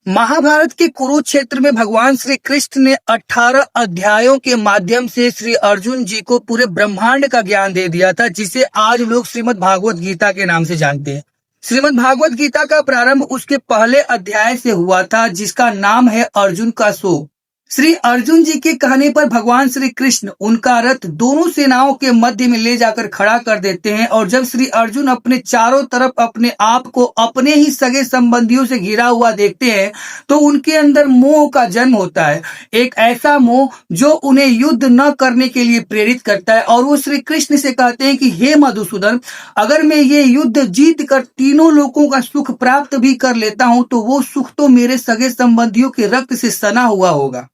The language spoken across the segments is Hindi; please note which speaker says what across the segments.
Speaker 1: महाभारत के कुरुक्षेत्र में भगवान श्री कृष्ण ने 18 अध्यायों के माध्यम से श्री अर्जुन जी को पूरे ब्रह्मांड का ज्ञान दे दिया था, जिसे आज लोग श्रीमद् भागवत गीता के नाम से जानते हैं। श्रीमद् भागवत गीता का प्रारंभ उसके पहले अध्याय से हुआ था, जिसका नाम है अर्जुन का शोक। श्री अर्जुन जी के कहने पर भगवान श्री कृष्ण उनका रथ दोनों सेनाओं के मध्य में ले जाकर खड़ा कर देते हैं, और जब श्री अर्जुन अपने चारों तरफ अपने आप को अपने ही सगे संबंधियों से घिरा हुआ देखते हैं तो उनके अंदर मोह का जन्म होता है। एक ऐसा मोह जो उन्हें युद्ध न करने के लिए प्रेरित करता है, और वो श्री कृष्ण से कहते हैं कि हे मधुसूदन, अगर मैं ये युद्ध जीत कर तीनों लोगों का सुख प्राप्त भी कर लेता हूं तो वो सुख तो मेरे सगे संबंधियों के रक्त से सना हुआ होगा।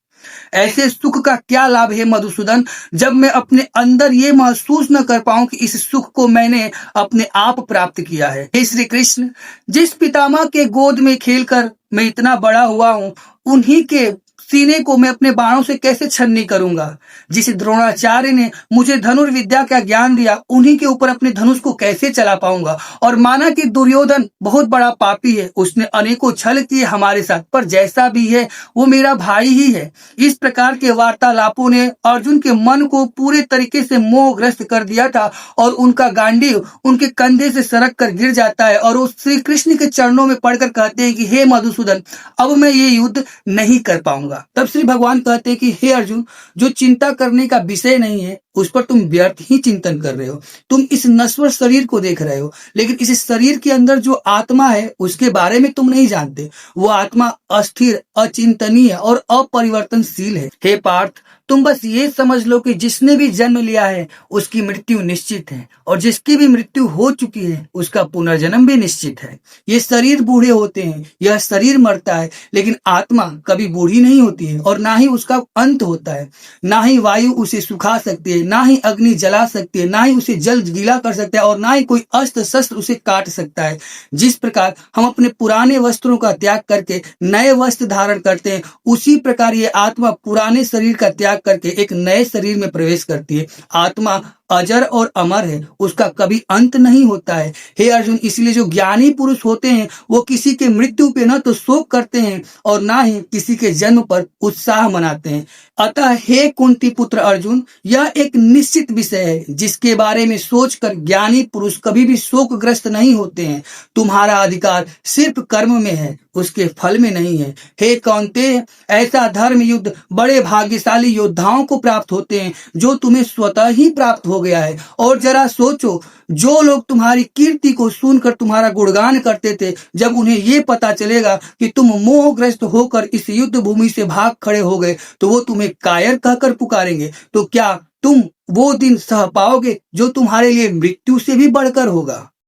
Speaker 1: ऐसे सुख का क्या लाभ है मधुसूदन, जब मैं अपने अंदर ये महसूस न कर पाऊं कि इस सुख को मैंने अपने आप प्राप्त किया है। हे श्री कृष्ण, जिस पितामह के गोद में खेलकर मैं इतना बड़ा हुआ हूं, उन्हीं के सीने को मैं अपने बाणों से कैसे छन्नी करूंगा। जिस द्रोणाचार्य ने मुझे धनुर्विद्या का ज्ञान दिया, उन्हीं के ऊपर अपने धनुष को कैसे चला पाऊंगा। और माना कि दुर्योधन बहुत बड़ा पापी है, उसने अनेकों छल किए हमारे साथ, पर जैसा भी है वो मेरा भाई ही है। इस प्रकार के वार्तालापों ने अर्जुन के मन को पूरे तरीके से मोहग्रस्त कर दिया था, और उनका गांडीव उनके कंधे से सरक कर गिर जाता है, और वो श्री कृष्ण के चरणों में पड़कर कहते हैं कि हे मधुसूदन, अब मैं ये युद्ध नहीं कर पाऊंगा। तब श्री भगवान कहते हैं कि हे अर्जुन, जो चिंता करने का विषय नहीं है उस पर तुम व्यर्थ ही चिंतन कर रहे हो। तुम इस नश्वर शरीर को देख रहे हो, लेकिन इस शरीर के अंदर जो आत्मा है उसके बारे में तुम नहीं जानते। वो आत्मा अस्थिर, अचिंतनीय और अपरिवर्तनशील है। हे पार्थ, तुम बस ये समझ लो कि जिसने भी जन्म लिया है उसकी मृत्यु निश्चित है, और जिसकी भी मृत्यु हो चुकी है उसका पुनर्जन्म भी निश्चित है। ये शरीर बूढ़े होते हैं, यह शरीर मरता है, लेकिन आत्मा कभी बूढ़ी नहीं होती है, और ना ही उसका अंत होता है। ना ही वायु उसे सुखा सकती है, ना ही अग्नि जला सकती है, ना ही उसे जल गीला कर सकता है, और ना ही कोई अस्त्र शस्त्र उसे काट सकता है। जिस प्रकार हम अपने पुराने वस्त्रों का त्याग करके नए वस्त्र धारण करते हैं, उसी प्रकार ये आत्मा पुराने शरीर का त्याग करके एक नए शरीर में प्रवेश करती है। आत्मा अजर और अमर है, उसका कभी अंत नहीं होता है। हे अर्जुन, इसलिए जो ज्ञानी पुरुष होते हैं वो किसी के मृत्यु पे न तो शोक करते हैं और ना ही किसी के जन्म पर उत्साह मनाते हैं। अतः हे कुंती पुत्र अर्जुन, यह एक निश्चित विषय है जिसके बारे में सोचकर ज्ञानी पुरुष कभी भी शोकग्रस्त नहीं होते हैं। तुम्हारा अधिकार सिर्फ कर्म में है, उसके फल में नहीं है। हे कौन्तेय, ऐसा धर्म युद्ध बड़े भाग्यशाली योद्धाओं को प्राप्त होते हैं जो तुम्हें स्वतः ही प्राप्त हो गया है। और जरा सोचो, जो लोग तुम्हारी कीर्ति को सुनकर तुम्हारा गुणगान करते थे, जब उन्हें ये पता चलेगा कि तुम मोहग्रस्त होकर इस युद्ध भूमि से भाग खड़े हो गए तो वो तुम्हें कायर कहकर पुकारेंगे। तो क्या तुम वो दिन सह पाओगे जो तुम्हारे लिए मृत्यु से भी बढ़कर होगा।